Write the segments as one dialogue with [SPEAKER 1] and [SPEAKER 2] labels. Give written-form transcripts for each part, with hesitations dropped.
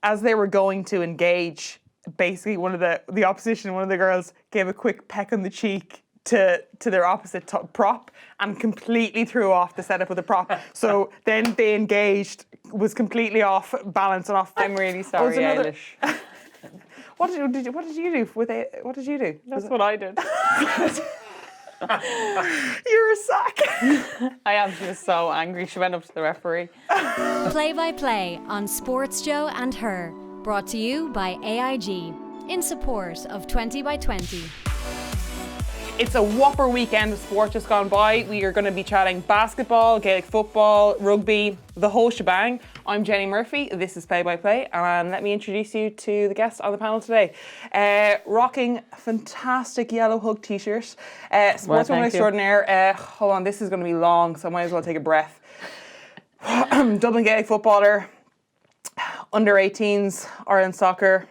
[SPEAKER 1] as they were going to engage, basically one of the opposition, one of the girls gave a quick peck on the cheek to their opposite prop and completely threw off the setup of the prop. So then they engaged, was completely off balance and off.
[SPEAKER 2] I'm really sorry, Eilish.
[SPEAKER 1] What did you do with it? What did you do?
[SPEAKER 2] That's what I did.
[SPEAKER 1] You're a sack.
[SPEAKER 2] I am. She was so angry. She went up to the referee.
[SPEAKER 3] Play-by-play on SportsJOE and Her. Brought to you by AIG. In support of 20 by 20.
[SPEAKER 1] It's a whopper weekend of sport just gone by. We are going to be chatting basketball, Gaelic football, rugby, the whole shebang. I'm Jenny Murphy. This is Play-by-Play, and let me introduce you to the guest on the panel today. Rocking a fantastic yellow hug t-shirt. Sportswoman extraordinaire. Hold on, this is going to be long, so I might as well take a breath. Dublin Gaelic footballer, under 18s, Ireland soccer,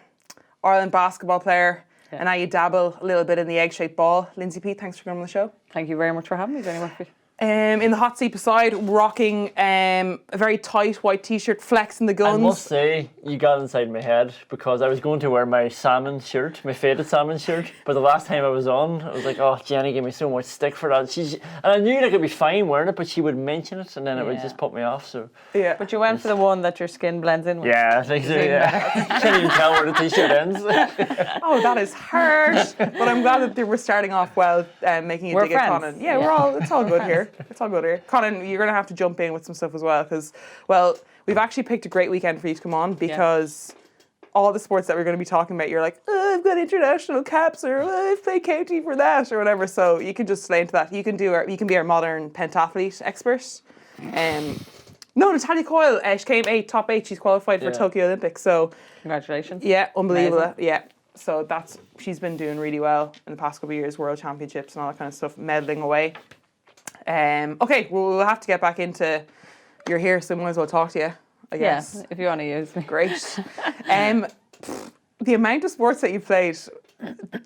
[SPEAKER 1] Ireland basketball player. Yeah. And now you dabble a little bit in the egg-shaped ball. Lindsay Peat, thanks for coming on the show.
[SPEAKER 2] Thank you very much for having me, Jenny Murphy.
[SPEAKER 1] In the hot seat beside, rocking a very tight white t-shirt, flexing the guns.
[SPEAKER 4] I must say, you got inside my head because I was going to wear my salmon shirt, my faded salmon shirt, but the last time I was on, I was like, oh, Jenny gave me so much stick for that. And I knew I could be fine wearing it, but she would mention it and then it would just put me off. So
[SPEAKER 1] yeah.
[SPEAKER 2] But you went for the one that your skin blends in with.
[SPEAKER 4] Yeah, I think so, yeah. You can't even tell where the t-shirt ends.
[SPEAKER 1] Oh, that is harsh. But I'm glad that we're starting off well, making you dig at Conán. Yeah, it's all good here. It's all good here. Conán, you're going to have to jump in with some stuff as well because, well, we've actually picked a great weekend for you to come on because all the sports that we're going to be talking about, you're like, oh, I've got international caps or oh, I've played county for that or whatever. So you can just slay into that. You can be our modern pentathlete expert. No, Natalia Coyle, she came top 8. She's qualified for Tokyo Olympics. So
[SPEAKER 2] congratulations.
[SPEAKER 1] Yeah, unbelievable. Amazing. Yeah. So she's been doing really well in the past couple of years, World Championships and all that kind of stuff, meddling away. Okay, well, we'll have to get back into you're here, so I might as well talk to you, I guess.
[SPEAKER 2] Yeah, if you want to use me.
[SPEAKER 1] Great. The amount of sports that you've played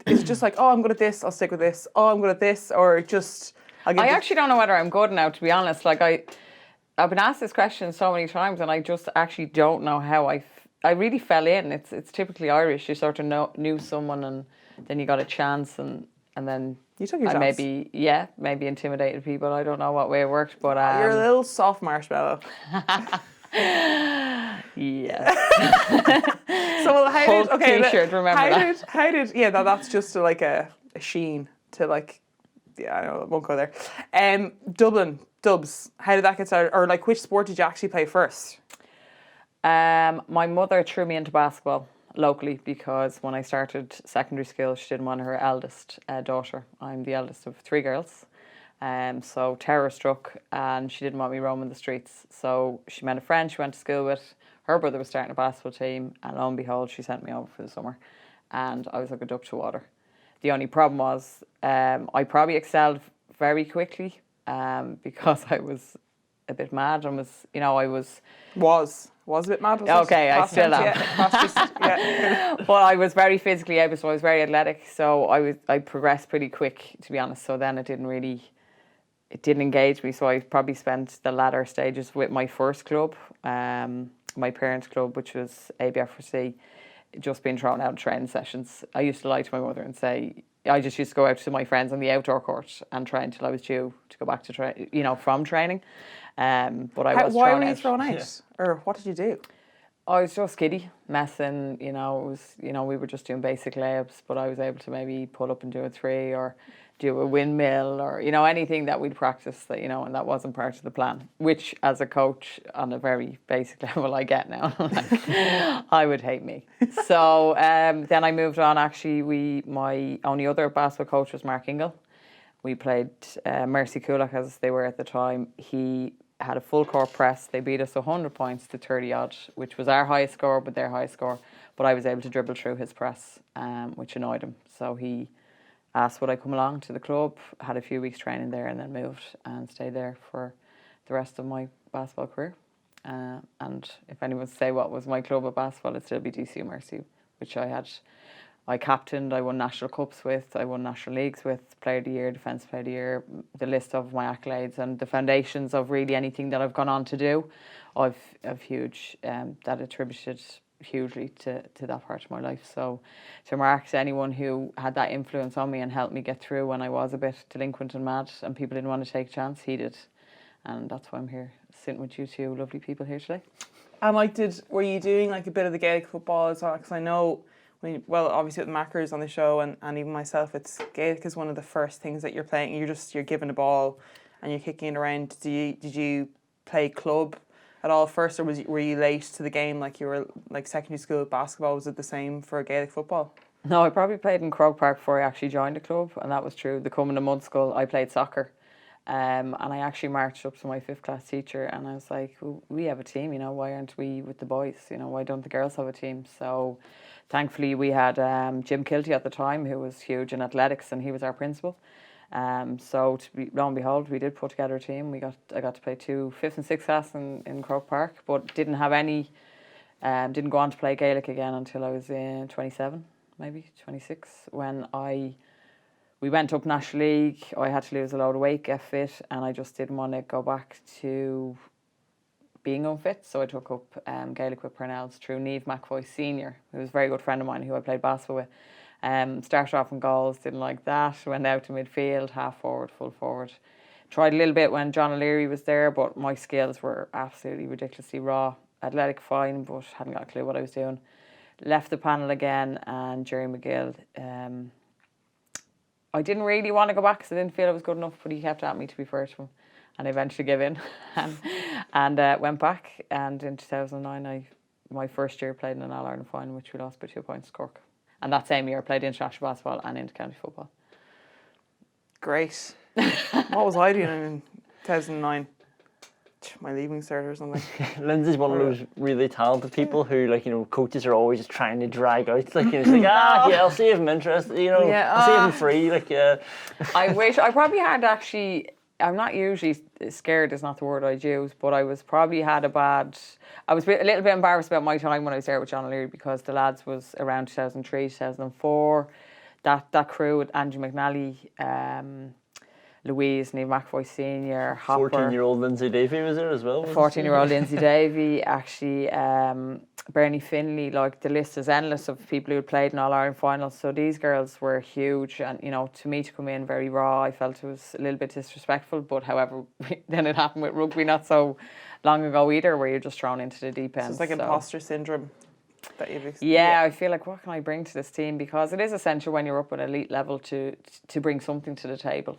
[SPEAKER 1] is just like, oh, I'm good at this, I'll stick with this. Oh, I'm good at this, or just...
[SPEAKER 2] I actually don't know whether I'm good now, to be honest. Like, I've been asked this question so many times, and I just actually don't know how I really fell in. It's typically Irish. You sort of knew someone, and then you got a chance, and then...
[SPEAKER 1] You took your chance.
[SPEAKER 2] Maybe intimidated people. I don't know what way it worked, but
[SPEAKER 1] you're a little soft marshmallow.
[SPEAKER 2] Yes.
[SPEAKER 1] So well, how did that's just like a sheen to like I don't know, I won't go there. Dublin Dubs. How did that get started, or like which sport did you actually play first?
[SPEAKER 2] My mother threw me into basketball locally because when I started secondary school, she didn't want her eldest daughter. I'm the eldest of 3 girls. So terror struck and she didn't want me roaming the streets. So she met a friend she went to school with. Her brother was starting a basketball team and lo and behold, she sent me over for the summer. And I was like a duck to water. The only problem was I probably excelled very quickly because I was a bit mad and was a bit mad. Okay, I still am.
[SPEAKER 1] Yeah.
[SPEAKER 2] But I was very physically able, so I was very athletic. So I progressed pretty quick, to be honest. So then it didn't engage me. So I probably spent the latter stages with my first club, my parents' club, which was ABFRC, just being thrown out of training sessions. I used to lie to my mother and say, I just used to go out to my friends on the outdoor court and try until I was due to go back to from training. But I was
[SPEAKER 1] why were you thrown out? Yeah. Or what did you do?
[SPEAKER 2] I was just giddy, messing, it was, we were just doing basic layups, but I was able to maybe pull up and do a 3 or do a windmill or, anything that we'd practice that, and that wasn't part of the plan, which as a coach on a very basic level I get now. I would hate me. So then I moved on. Actually, my only other basketball coach was Mark Ingle. We played Mercy Kulak as they were at the time. He had a full court press. They beat us 100 points to 30 odd, which was our highest score, but their highest score. But I was able to dribble through his press, which annoyed him. So he asked would I come along to the club, had a few weeks training there and then moved and stayed there for the rest of my basketball career. And if anyone would say what was my club of basketball, it'd still be DC Mercy, which I captained, I won national cups with, I won national leagues with, player of the year, defence player of the year, the list of my accolades and the foundations of really anything that I've gone on to do. I've huge, that attributed hugely to that part of my life. So to Mark, to anyone who had that influence on me and helped me get through when I was a bit delinquent and mad and people didn't want to take a chance, he did. And that's why I'm here sitting with you two lovely people here today.
[SPEAKER 1] And like, were you doing like a bit of the Gaelic football as well? Because I know, well, obviously with the Mackers on the show and even myself, it's Gaelic is one of the first things that you're playing. You're given a ball and you're kicking it around. Did you play club at all first, or were you late to the game like you were like secondary school basketball? Was it the same for Gaelic football?
[SPEAKER 2] No, I probably played in Croke Park before I actually joined the club, and that was true. The coming of month school, I played soccer. And I actually marched up to my 5th class teacher and I was like, we have a team, why aren't we with the boys? Why don't the girls have a team? So thankfully we had Jim Kilty at the time, who was huge in athletics, and he was our principal. So lo and behold, we did put together a team. I got to play 2 5th and 6th class in Croke Park, but didn't have any, didn't go on to play Gaelic again until I was in 27, maybe 26, when we went up National League. I had to lose a load of weight, get fit, and I just didn't want to go back to being unfit. So I took up Gaelic with Purnell's through Niamh McFoy Senior, who was a very good friend of mine who I played basketball with. Started off in goals, didn't like that. Went out to midfield, half forward, full forward. Tried a little bit when John O'Leary was there, but my skills were absolutely ridiculously raw. Athletic fine, but hadn't got a clue what I was doing. Left the panel again, and Jerry McGill. I didn't really want to go back because I didn't feel I was good enough, but he kept at me to be fair to him, and I eventually gave in and went back. And in 2009, my first year played in an All-Ireland final, which we lost by 2 points to Cork. And that same year, I played international basketball and into county football.
[SPEAKER 1] Great. What was I doing in 2009? My leaving cert or something.
[SPEAKER 4] Lindsay's one of those really talented people who, coaches are always just trying to drag out. It's like, I'll see if I'm interested, I'll see if I'm free.
[SPEAKER 2] I wish, I probably had actually, I'm not usually scared, is not the word I'd use, but I was probably I was a little bit embarrassed about my time when I was there with John O'Leary, because the lads was around 2003, 2004. That crew with Andrew McNally, Louise, Niamh McFoy Senior, Hopper.
[SPEAKER 4] 14-year-old Lindsay Davey was there as well.
[SPEAKER 2] 14-year-old Lindsay Davey, actually, Bernie Finley. Like, the list is endless of people who had played in All-Ireland finals. So these girls were huge, and to me to come in very raw, I felt it was a little bit disrespectful. But however, then it happened with rugby not so long ago either, where you're just thrown into the deep end.
[SPEAKER 1] So it's like imposter syndrome.
[SPEAKER 2] I feel like, what can I bring to this team? Because it is essential when you're up at elite level to bring something to the table.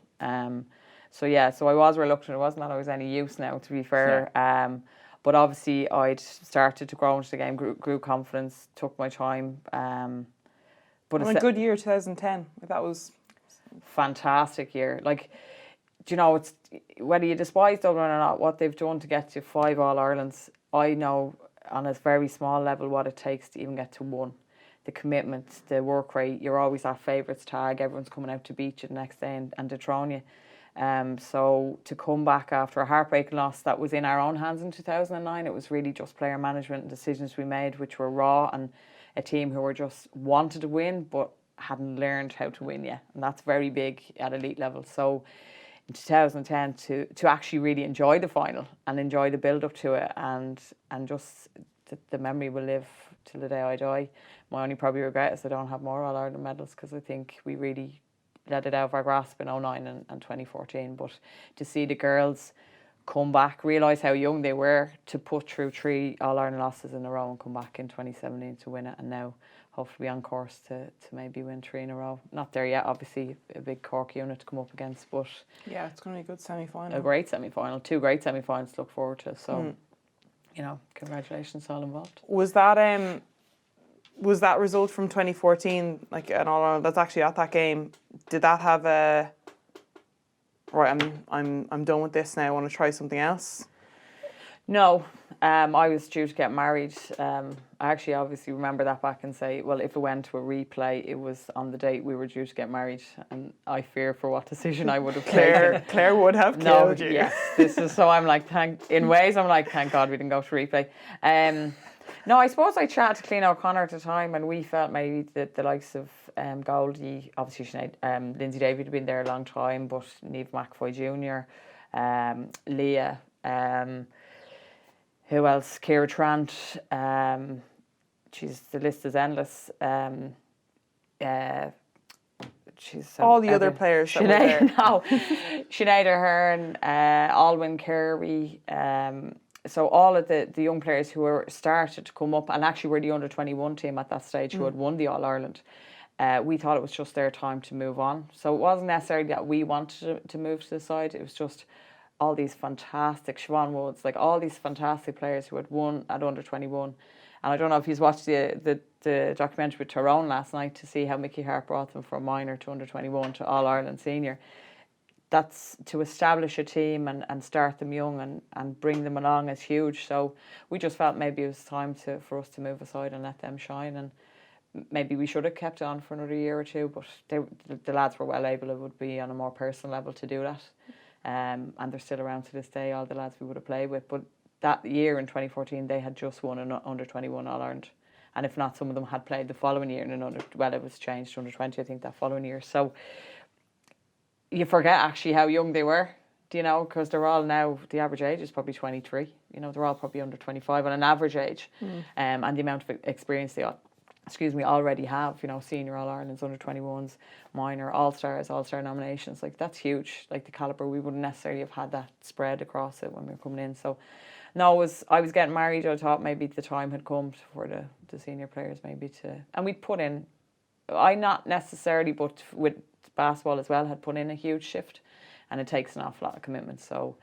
[SPEAKER 2] So I was reluctant. It wasn't that I was any use now, to be fair. Yeah. But obviously I'd started to grow into the game, grew confidence, took my time. But
[SPEAKER 1] a good year, 2010. That was
[SPEAKER 2] fantastic year. Like, do you know, it's whether you despise Dublin or not, what they've done to get to 5 All-Irelands, I know on a very small level what it takes to even get to 1. The commitment, the work rate, you're always that favourites tag, everyone's coming out to beat you the next day and dethrone you. So to come back after a heartbreaking loss that was in our own hands in 2009, it was really just player management and decisions we made which were raw, and a team who were just wanted to win but hadn't learned how to win yet, and that's very big at elite level. So in 2010 to actually really enjoy the final and enjoy the build up to it, and just the memory will live till the day I die. My only probably regret is I don't have more All-Ireland medals, because I think we really let it out of our grasp in 2009 and 2014. But to see the girls come back, realise how young they were to put through 3 All-Ireland losses in a row and come back in 2017 to win it, and now hopefully on course to maybe win 3 in a row. Not there yet, obviously, a big Cork unit to come up against, but
[SPEAKER 1] yeah, it's going to be a good semi-final.
[SPEAKER 2] A great semi-final, 2 great semi-finals to look forward to. So, congratulations to all involved.
[SPEAKER 1] Was that result from 2014, like an All-Ireland that's actually at that game, did that have a right? I'm done with this now. I want to try something else.
[SPEAKER 2] No, I was due to get married. I actually obviously remember that back and say, well, if it went to a replay, it was on the date we were due to get married, and I fear for what decision I would have taken.
[SPEAKER 1] Claire would have killed you.
[SPEAKER 2] Yes, this is so. I'm like, thank God we didn't go to replay. No, I suppose I chatted to Clean O'Connor at the time, and we felt maybe that the likes of Goldie, obviously Sinead, Lindsay David had been there a long time, but Niamh McFoy Jr., Leah, who else? Ciara Trant, the list is endless. She's
[SPEAKER 1] All the other players that were there.
[SPEAKER 2] Sinead Ahern, Alwyn Kirby. So all of the young players who were started to come up, and actually were the under-21 team at that stage who had won the All-Ireland. We thought it was just their time to move on. So it wasn't necessarily that we wanted to move to the side. It was just all these fantastic, Siobhan Woods, like all these fantastic players who had won at under-21. And I don't know if you've watched the documentary with Tyrone last night to see how Mickey Hart brought them from minor to under-21 to All-Ireland senior. That's to establish a team and start them young and bring them along is huge. So we just felt maybe it was time for us to move aside and let them shine. And maybe we should have kept on for another year or two, but the lads were well able, it would be on a more personal level to do that. And they're still around to this day, all the lads we would have played with. But that year in 2014, they had just won an under-21 All-Ireland. And if not, some of them had played the following year in it was changed to under-20, I think, that following year. So you forget actually how young they were, because they're all now, the average age is probably 23. They're all probably under 25 on an average age. And the amount of experience they already have, senior All-Irelands, under-21s, minor, All-Stars, All-Star nominations. Like, that's huge. Like, the calibre, we wouldn't necessarily have had that spread across it when we were coming in. So, no, I was getting married. I thought maybe the time had come for the senior players maybe to... And we'd put in... I not necessarily, but with basketball as well, had put in a huge shift. And it takes an awful lot of commitment. So,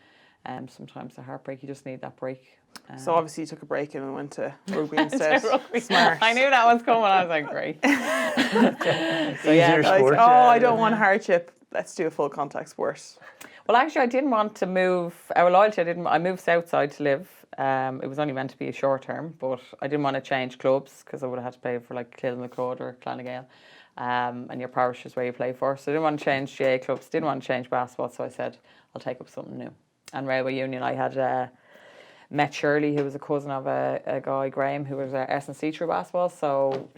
[SPEAKER 2] sometimes the heartbreak, you just need that break.
[SPEAKER 1] So obviously you took a break and went to rugby instead. Smart.
[SPEAKER 2] I knew that was coming. I was like, great.
[SPEAKER 4] So yeah, sport,
[SPEAKER 1] I don't want hardship. Let's do a full contact sport.
[SPEAKER 2] Well, actually, I didn't want to move. Our loyalty, I moved Southside to live. It was only meant to be a short term, but I didn't want to change clubs because I would have had to play for like Kilmacud or Clonagale. And your parish is where you play for. So I didn't want to change JA clubs, didn't want to change basketball. So I said, I'll take up something new. And Railway Union, I had met Shirley, who was a cousin of a guy, Graham, who was our S&C through basketball. So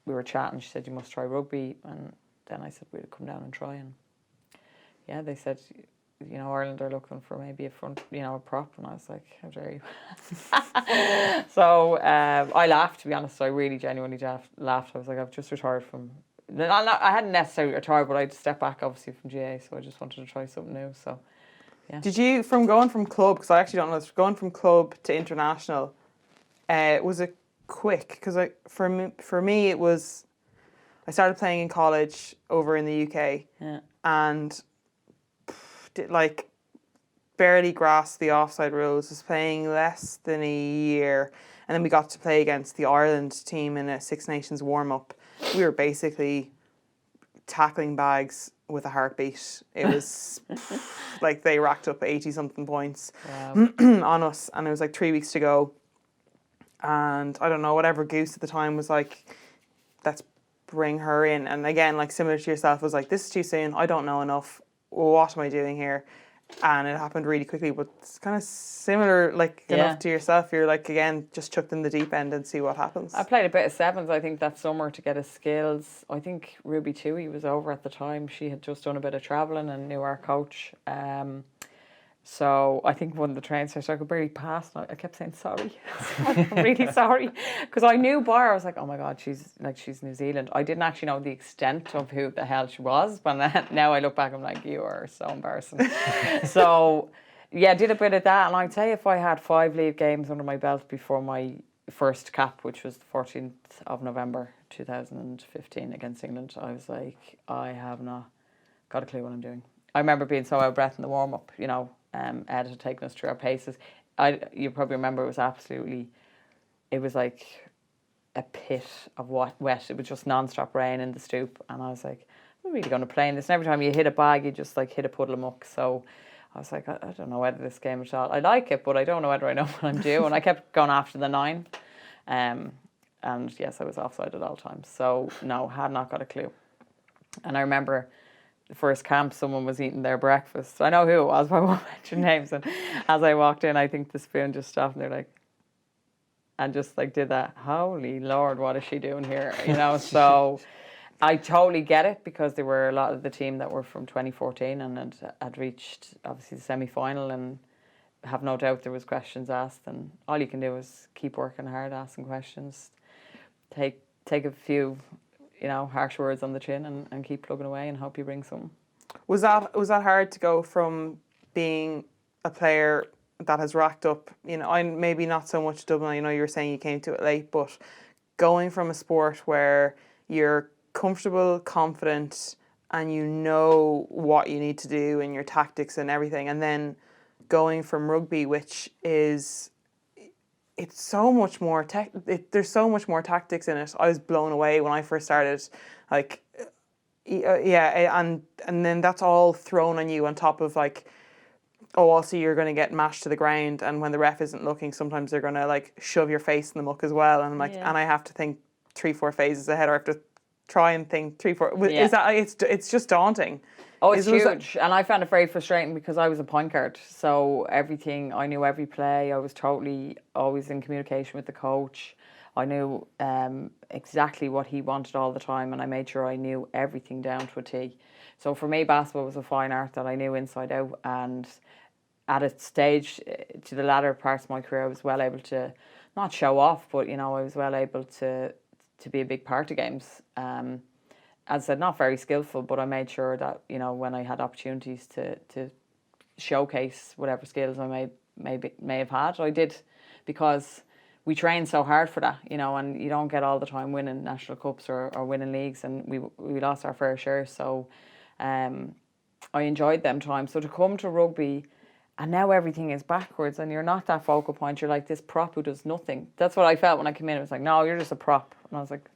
[SPEAKER 2] we were chatting. She said, you must try rugby. And then I said, we'll come down and try. And yeah, they said, Ireland are looking for maybe a front, a prop. And I was like, how dare you? So I laughed, to be honest. I really genuinely laughed. I was like, I've just retired from... I hadn't necessarily retired, but I'd stepped back, obviously, from GA. So I just wanted to try something new. So, yeah.
[SPEAKER 1] Did you, going from club, because I actually don't know, going from club to international, was it quick? Because for me, it was... I started playing in college over in the UK. Yeah. And... barely grasped the offside rules, was playing less than a year, and then we got to play against the Ireland team in a Six Nations warm-up. We were basically tackling bags with a heartbeat. It was like they racked up 80-something points on us, and it was like 3 weeks to go. And I don't know, whatever Goose at the time was like, let's bring her in. And again, like similar to yourself, was like, this is too soon, I don't know enough. What am I doing here? And it happened really quickly, but it's kind of similar, enough to yourself. You're like, again, just chucked in the deep end and see what happens.
[SPEAKER 2] I played a bit of sevens, I think, that summer to get his skills. I think Ruby Toohey was over at the time. She had just done a bit of travelling and knew our coach. So I think one of the trains, I could barely pass. And I kept saying, sorry. I'm really sorry. Because I knew Bar, I was like, oh my God, she's New Zealand. I didn't actually know the extent of who the hell she was. But now I look back, I'm like, you are so embarrassing. So, yeah, did a bit of that. And I'd say if I had 5 league games under my belt before my first cap, which was the 14th of November 2015 against England, I was like, I have not got a clue what I'm doing. I remember being so out of breath in the warm-up, Ed had taken us through our paces. You probably remember it was like a pit of wet. It was just non-stop rain in the stoop. And I was like, I'm really going to play in this. And every time you hit a bag, you just hit a puddle of muck. So I was like, I don't know whether this game at all. I like it, but I don't know whether I know what I'm doing. And I kept going after the 9. And yes, I was offside at all times. So no, had not got a clue. And I remember... the first camp, someone was eating their breakfast. I know who it was, but I won't mention names. And as I walked in, I think the spoon just stopped, and they're like, and just did that. Holy Lord, what is she doing here? So I totally get it, because there were a lot of the team that were from 2014 and had reached obviously the semi-final, and have no doubt there was questions asked, and all you can do is keep working hard, asking questions. take a few, harsh words on the chin and keep plugging away and hope you bring something.
[SPEAKER 1] Was that hard to go from being a player that has racked up, I maybe not so much Dublin, you were saying you came to it late, but going from a sport where you're comfortable, confident, and you know what you need to do and your tactics and everything, and then going from rugby, which is, it's so much more there's so much more tactics in it. I was blown away when I first started, like, and then that's all thrown on you on top of like, oh, also you're going to get mashed to the ground, and when the ref isn't looking, sometimes they're going to like shove your face in the muck as well, and I'm like, and I have to think 3-4 phases ahead, or I have to try and think 3-4. Is that it's just daunting?
[SPEAKER 2] Oh, it's huge, and I found it very frustrating because I was a point guard, so everything, I knew every play. I was totally always in communication with the coach. I knew exactly what he wanted all the time, and I made sure I knew everything down to a T. So for me, basketball was a fine art that I knew inside out, and at a stage to the latter parts of my career, I was well able to not show off, but I was well able to be a big part of games. As I said, not very skillful, but I made sure that when I had opportunities to showcase whatever skills I may have had, I did, because we trained so hard for that, and you don't get all the time winning national cups or winning leagues, and we lost our fair share. So I enjoyed them times. So to come to rugby, and now everything is backwards, and you're not that focal point. You're like this prop who does nothing. That's what I felt when I came in. It was like, no, you're just a prop. And I was like,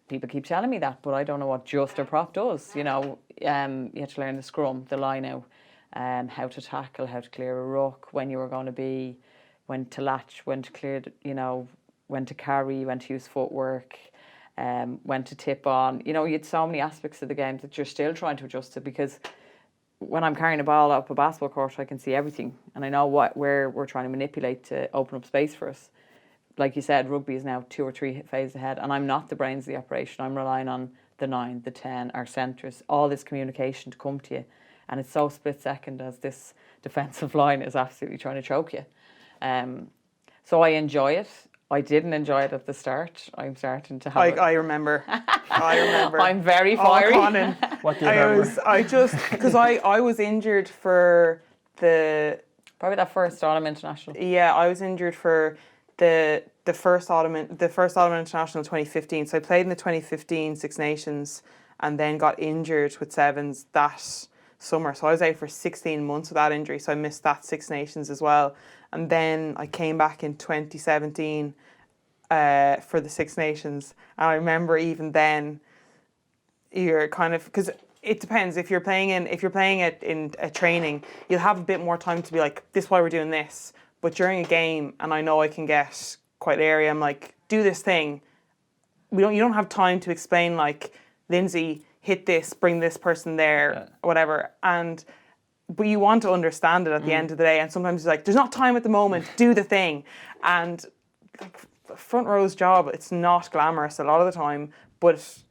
[SPEAKER 2] people keep telling me that, but I don't know what just a prop does. You had to learn the scrum, the line out, how to tackle, how to clear a ruck, when you were going to be, when to latch, when to clear, when to carry, when to use footwork, when to tip on. You had so many aspects of the game that you're still trying to adjust to, because when I'm carrying a ball up a basketball court, I can see everything, and I know where we're trying to manipulate to open up space for us. Like you said, rugby is now 2 or 3 phases ahead, and I'm not the brains of the operation. I'm relying on the 9, the 10, our centres, all this communication to come to you, and it's so split second as this defensive line is absolutely trying to choke you. So I enjoy it. I didn't enjoy it at the start. I'm starting to have
[SPEAKER 1] I remember.
[SPEAKER 2] I'm very fiery.
[SPEAKER 1] Conán.
[SPEAKER 4] What do you remember?
[SPEAKER 1] Because I was injured for
[SPEAKER 2] probably that first Autumn International.
[SPEAKER 1] Yeah, I was injured for the first Autumn International 2015. So I played in the 2015 Six Nations, and then got injured with Sevens that summer. So I was out for 16 months with that injury. So I missed that Six Nations as well. And then I came back in 2017 for the Six Nations. And I remember even then, you're kind of, because it depends. If you're playing it in a training, you'll have a bit more time to be like, this is why we're doing this. But during a game, and I know I can get quite airy, I'm like, do this thing. You don't have time to explain, like, Lindsay, hit this, bring this person there, whatever. But you want to understand it at the end of the day. And sometimes it's like, there's not time at the moment, do the thing. And like, front row's job, it's not glamorous a lot of the time, but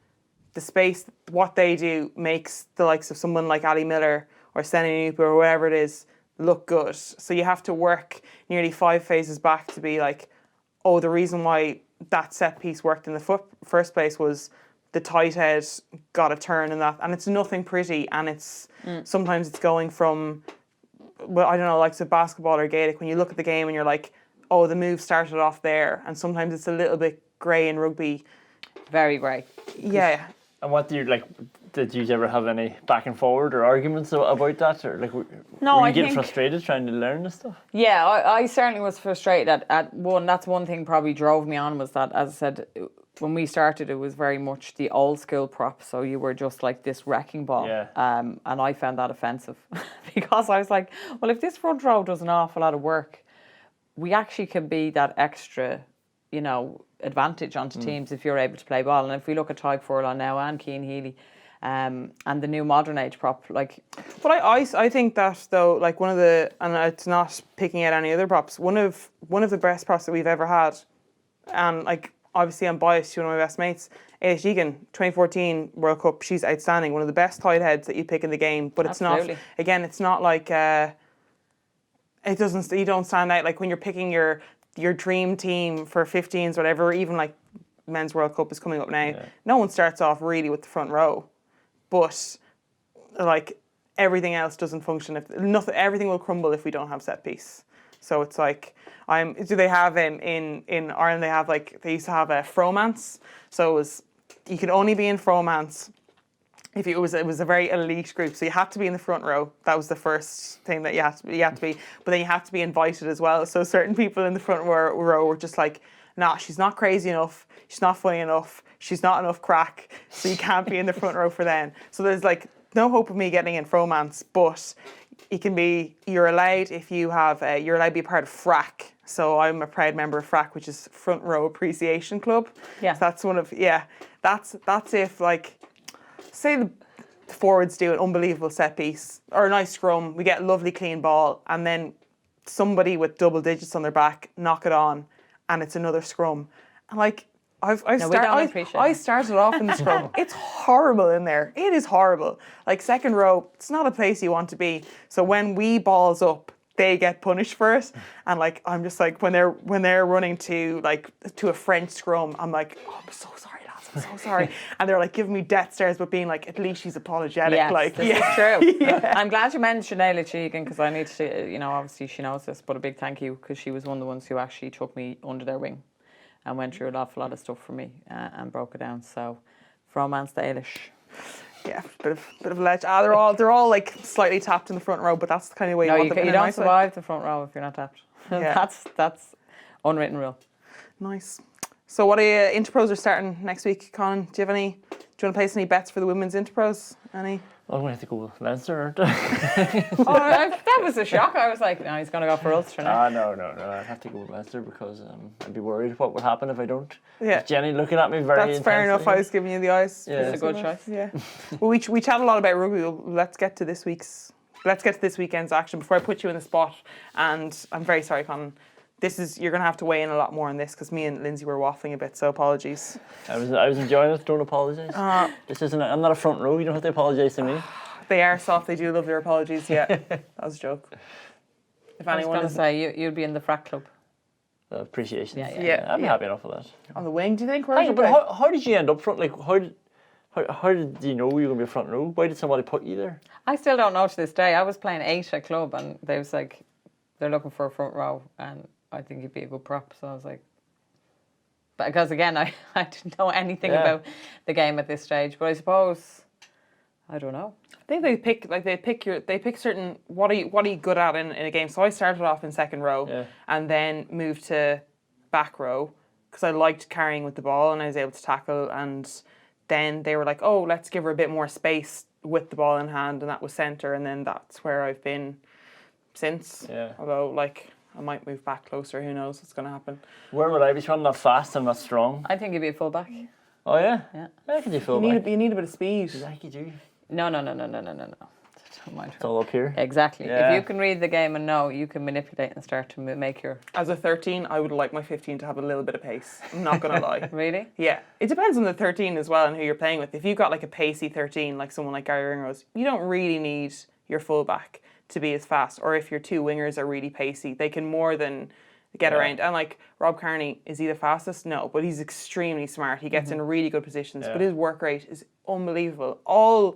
[SPEAKER 1] the space, what they do makes the likes of someone like Ali Miller or Senny Nooper or whatever it is look good. So you have to work nearly 5 phases back to be like, oh, the reason why that set piece worked in the first place was the tight head got a turn and that, and it's nothing pretty, and it's sometimes it's going from, well, I don't know, like basketball or Gaelic, when you look at the game and you're like, oh, the move started off there, and sometimes it's a little bit grey in rugby.
[SPEAKER 2] Very grey.
[SPEAKER 1] Yeah.
[SPEAKER 4] And what do you like? Did you ever have any back and forward or arguments about that, or like were you getting frustrated trying to learn this stuff?
[SPEAKER 2] Yeah, I certainly was frustrated at one. That's one thing probably drove me on, was that, as I said, when we started, it was very much the old school prop. So you were just like this wrecking ball, and I found that offensive because I was like, well, if this front row does an awful lot of work, we actually can be that extra, advantage onto teams if you're able to play ball. And if we look at Tyke Furlong now and Cian Healy, and the new modern age prop, like.
[SPEAKER 1] But I think that though, like one of the, and it's not picking out any other props, one of the best props that we've ever had, and like obviously I'm biased to one of my best mates, Ailish Egan, 2014 World Cup, she's outstanding, one of the best tight heads that you pick in the game. But it's not, again, it's not like it doesn't, you don't stand out like when you're picking your dream team for 15s, whatever, or even like Men's World Cup is coming up now. No one starts off really with the front row, but like everything else doesn't function if nothing. Everything will crumble if we don't have set piece. So it's like do they have in Ireland? They used to have a fromance. So you could only be in fromance if it was a very elite group. So you had to be in the front row. That was the first thing that you had to be. But then you had to be invited as well. So certain people in the front row were just like, nah, she's not crazy enough. She's not funny enough. She's not enough crack. So you can't be in the front row for then. So there's like no hope of me getting in fromance, but you're allowed if you have you're allowed to be a part of FRAC. So I'm a proud member of FRAC, which is Front Row Appreciation Club. Yeah. So that's one of that's if like say the forwards do an unbelievable set piece or a nice scrum, we get a lovely clean ball, and then somebody with double digits on their back knock it on, and it's another scrum. And like I started off in the scrum. It's horrible in there. It is horrible. Like second row, it's not a place you want to be. So when we balls up, they get punished for it. And like I'm just like when they're running to a French scrum, I'm like, oh, I'm so sorry, lads. I'm so sorry. And they're like giving me death stares, but being like, at least she's apologetic.
[SPEAKER 2] Yes, this is true. I'm glad you mentioned Sinead Cheegan because I need to, obviously she knows this, but a big thank you because she was one of the ones who actually took me under their wing and went through an awful lot of stuff for me and broke it down. So, Fromance the Eilish.
[SPEAKER 1] Yeah, bit of a ledge. They're all like slightly tapped in the front row, but that's the kind of way you want them in.
[SPEAKER 2] You don't survive the front row if you're not tapped. Yeah. That's unwritten rule.
[SPEAKER 1] Nice. So what Interpros are starting next week, Conán? Do you want to place any bets for the women's Interpros? Any?
[SPEAKER 4] I'm going to have to go with Leinster, aren't
[SPEAKER 2] that was a shock. I was like, no, he's going to go for Ulster now.
[SPEAKER 4] No. I'd have to go with Leinster because I'd be worried what would happen if I don't.
[SPEAKER 1] Yeah.
[SPEAKER 4] Jenny looking at me very
[SPEAKER 1] That's fair enough. I was giving you the eyes.
[SPEAKER 2] Yeah. It's a good choice.
[SPEAKER 1] Yeah. Well, we chat a lot about rugby. Let's get to this weekend's action before I put you in the spot. And I'm very sorry, Conán. You're going to have to weigh in a lot more on this because me and Lindsay were waffling a bit, so apologies.
[SPEAKER 4] I was enjoying it, don't apologise. I'm not a front row, you don't have to apologise to me.
[SPEAKER 1] They are soft, they do love their apologies, yeah. That was a joke. If
[SPEAKER 2] I was going to say, you'd be in the frack club.
[SPEAKER 4] Appreciation.
[SPEAKER 1] Yeah.
[SPEAKER 4] I'd be happy enough with that.
[SPEAKER 1] On the wing, do you think?
[SPEAKER 4] But how did you end up front? Like, how did you know you were going to be a front row? Why did somebody put you there?
[SPEAKER 2] I still don't know to this day. I was playing 8 at club and they was like, they're looking for a front row and I think he'd be a good prop. So I was like, but because again, I didn't know anything about the game at this stage. But I suppose, I don't know.
[SPEAKER 1] I think they pick certain what are you good at in a game. So I started off in second row and then moved to back row because I liked carrying with the ball and I was able to tackle. And then they were like, oh, let's give her a bit more space with the ball in hand, and that was centre. And then that's where I've been since. Yeah. Although I might move back closer. Who knows what's going to happen?
[SPEAKER 4] Where would I be? I'm not fast. I'm not strong.
[SPEAKER 2] I think you'd be a fullback.
[SPEAKER 4] Oh yeah.
[SPEAKER 2] Yeah.
[SPEAKER 4] I could do fullback.
[SPEAKER 1] You need a bit of speed.
[SPEAKER 4] Like you do.
[SPEAKER 2] No.
[SPEAKER 4] It's all up here.
[SPEAKER 2] Exactly.
[SPEAKER 4] Yeah.
[SPEAKER 2] If you can read the game and know, you can manipulate and start to make your.
[SPEAKER 1] As a 13, I would like my 15 to have a little bit of pace. I'm not going to lie.
[SPEAKER 2] Really?
[SPEAKER 1] Yeah. It depends on the 13 as well and who you're playing with. If you've got like a pacey 13, like someone like Gary Ringrose, you don't really need your fullback to be as fast. Or if your two wingers are really pacey, they can more than get around. And like Rob Kearney, is he the fastest? No, but he's extremely smart. He gets in really good positions, but his work rate is unbelievable. All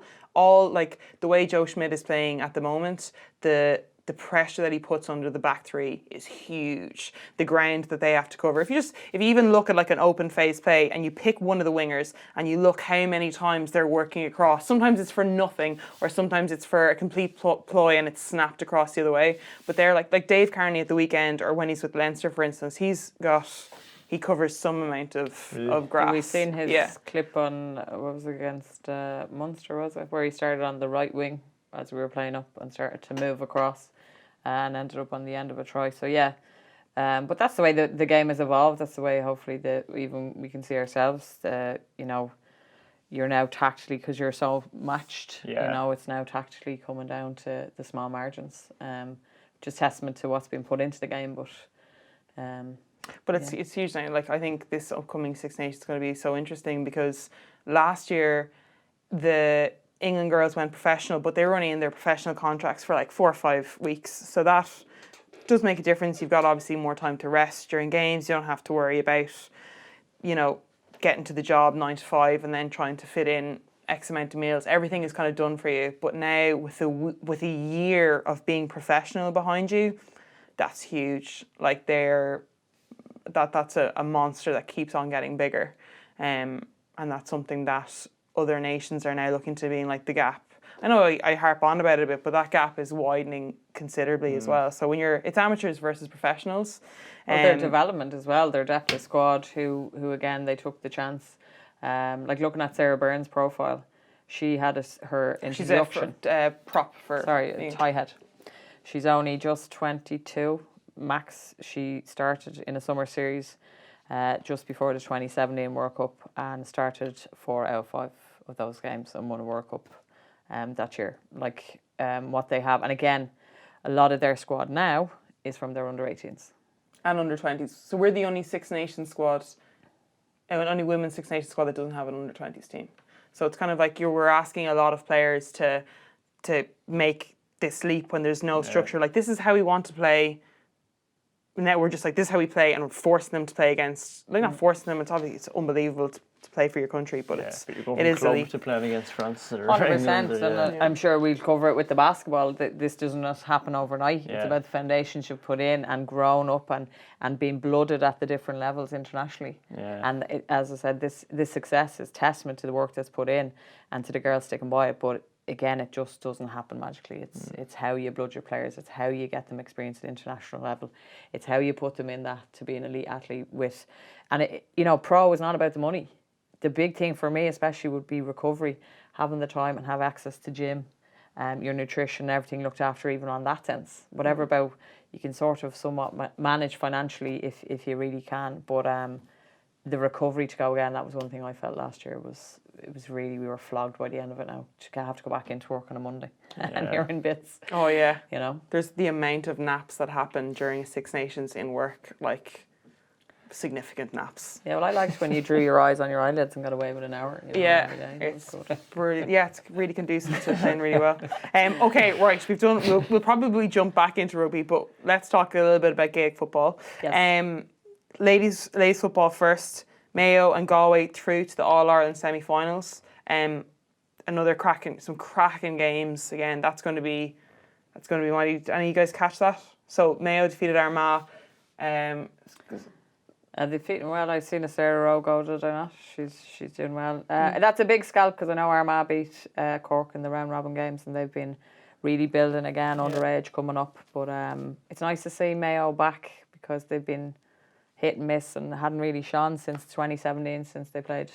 [SPEAKER 1] like the way Joe Schmidt is playing at the moment, the pressure that he puts under the back three is huge. The ground that they have to cover. If you even look at like an open phase play and you pick one of the wingers and you look how many times they're working across, sometimes it's for nothing or sometimes it's for a complete ploy and it's snapped across the other way. But they're like Dave Kearney at the weekend, or when he's with Leinster, for instance, he covers some amount of grass.
[SPEAKER 2] We've seen his clip on, what was it, against Munster, was it? Where he started on the right wing as we were playing up and started to move across and ended up on the end of a try. So yeah, but that's the way the game has evolved. That's the way hopefully even we can see ourselves. You're now tactically, because you're so matched, it's now tactically coming down to the small margins. Just testament to what's been put into the game, but
[SPEAKER 1] it's huge now. Like I think this upcoming Six Nations is going to be so interesting because last year the England girls went professional, but they were only in their professional contracts for like 4 or 5 weeks. So that does make a difference. You've got obviously more time to rest during games. You don't have to worry about, getting to the job 9 to 5 and then trying to fit in X amount of meals. Everything is kind of done for you. But now with a year of being professional behind you, that's huge. Like that's a monster that keeps on getting bigger. And that's something that other nations are now looking to being like the gap. I know I harp on about it a bit, but that gap is widening considerably as well. So when it's amateurs versus professionals.
[SPEAKER 2] Well, their development as well, their depth of squad who again, they took the chance. Like looking at Sarah Byrne's profile, she had her introduction.
[SPEAKER 1] She's a prop for...
[SPEAKER 2] Sorry, tie head. She's only just 22 max. She started in a summer series just before the 2017 World Cup and started 4 out of 5 of those games and won a World Cup that year. Like what they have, and again, a lot of their squad now is from their under-18s.
[SPEAKER 1] And under-20s. So we're the only Six Nations squad, only women's Six Nations squad that doesn't have an under-20s team. So it's kind of like we're asking a lot of players to make this leap when there's no structure. Like, this is how we want to play. Now we're just like, this is how we play, and we're forcing them to play against, like, not forcing them, it's unbelievable to play for your country, but
[SPEAKER 4] it is club to playing against France.
[SPEAKER 2] 100%, and I'm sure we'll cover it with the basketball. This doesn't just happen overnight. It's about the foundations you've put in and grown up and being blooded at the different levels internationally. And as I said, this success is testament to the work that's put in and to the girls sticking by it. But again, it just doesn't happen magically. It's how you blood your players. It's how you get them experience at the international level. It's how you put them in that to be an elite athlete with. And pro is not about the money. The big thing for me especially would be recovery, having the time and have access to gym, your nutrition, everything looked after even on that sense. Whatever about, you can sort of somewhat manage financially if you really can. But the recovery to go again, that was one thing I felt last year it was really, we were flogged by the end of it now. To have to go back into work on a Monday and you're in bits.
[SPEAKER 1] Oh yeah.
[SPEAKER 2] There's
[SPEAKER 1] the amount of naps that happen during Six Nations in work, like significant naps.
[SPEAKER 2] Yeah, well, I liked when you drew your eyes on your eyelids and got away with an hour.
[SPEAKER 1] It's brilliant. Yeah, it's really conducive to playing really well. Okay, right, we'll probably jump back into rugby, but let's talk a little bit about Gaelic football.
[SPEAKER 2] Yes.
[SPEAKER 1] Ladies football first. Mayo and Galway through to the All-Ireland semi-finals. Some cracking games again. That's going to be mighty. Any of you guys catch that? So Mayo defeated Armagh.
[SPEAKER 2] I've seen a Sarah Rowe go, did I not? She's doing well. That's a big scalp because I know Armagh beat Cork in the round robin games and they've been really building again, underage coming up. But it's nice to see Mayo back because they've been hit and miss and hadn't really shone since 2017, since they played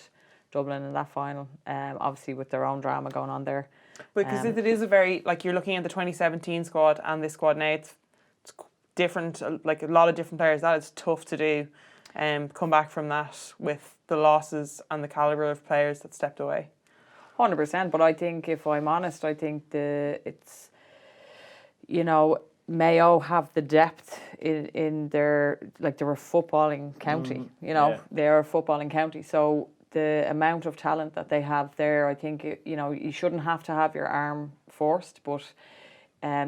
[SPEAKER 2] Dublin in that final. Obviously with their own drama going on there.
[SPEAKER 1] Because it is a very, like, you're looking at the 2017 squad and this squad now, it's different, like a lot of different players. That is tough to do. Come back from that with the losses and the calibre of players that stepped away.
[SPEAKER 2] 100%, but I think, if I'm honest, I think Mayo have the depth in their, like, they're a footballing county, they're a footballing county. So the amount of talent that they have there, I think, you shouldn't have to have your arm forced, but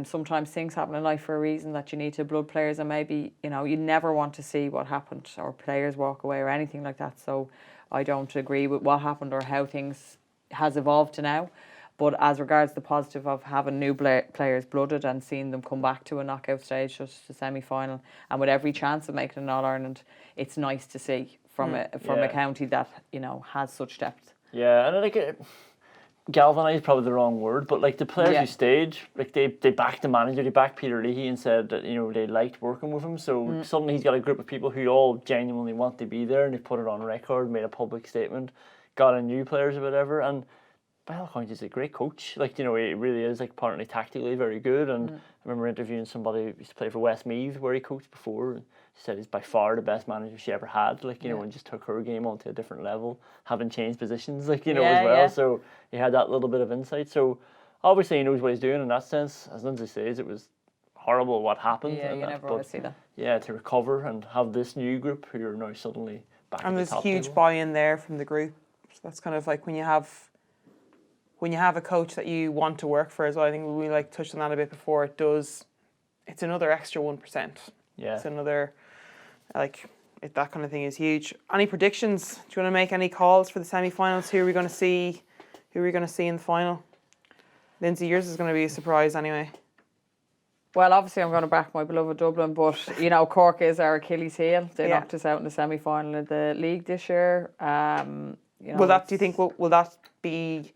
[SPEAKER 2] sometimes things happen in life for a reason that you need to blood players, and maybe, you never want to see what happened or players walk away or anything like that. So I don't agree with what happened or how things has evolved to now. But as regards the positive of having new players blooded and seeing them come back to a knockout stage, just a semi-final, and with every chance of making an All-Ireland, it's nice to see from a county that, has such depth.
[SPEAKER 4] Yeah, and galvanised is probably the wrong word, but like the players who stayed, like they backed the manager, they backed Peter Leahy and said that, they liked working with him. So suddenly he's got a group of people who all genuinely want to be there, and they've put it on record, made a public statement, got in new players or whatever, and by all accounts, he's a great coach. Like, he really is, like, apparently tactically very good. And I remember interviewing somebody who used to play for Westmeath, where he coached before. And she said he's by far the best manager she ever had. Like, and just took her game onto a different level, having changed positions, like, as well. Yeah. So he had that little bit of insight. So obviously he knows what he's doing in that sense. As Lindsay says, it was horrible what happened.
[SPEAKER 2] Yeah, you never want to see that.
[SPEAKER 4] Yeah, to recover and have this new group who are now suddenly back
[SPEAKER 1] and
[SPEAKER 4] at the top.
[SPEAKER 1] And there's huge buy-in there from the group. So that's kind of like when you have a coach that you want to work for as well. I think we touched on that a bit before. It's another extra 1%.
[SPEAKER 4] Yeah.
[SPEAKER 1] It's another, that kind of thing is huge. Any predictions? Do you want to make any calls for the semi-finals? Who are we going to see? Who are we going to see in the final? Lindsay, yours is going to be a surprise anyway.
[SPEAKER 2] Well, obviously I'm going to back my beloved Dublin, but you know Cork is our Achilles heel. They knocked us out in the semi-final of the league this year. You know,
[SPEAKER 1] do you think will that be?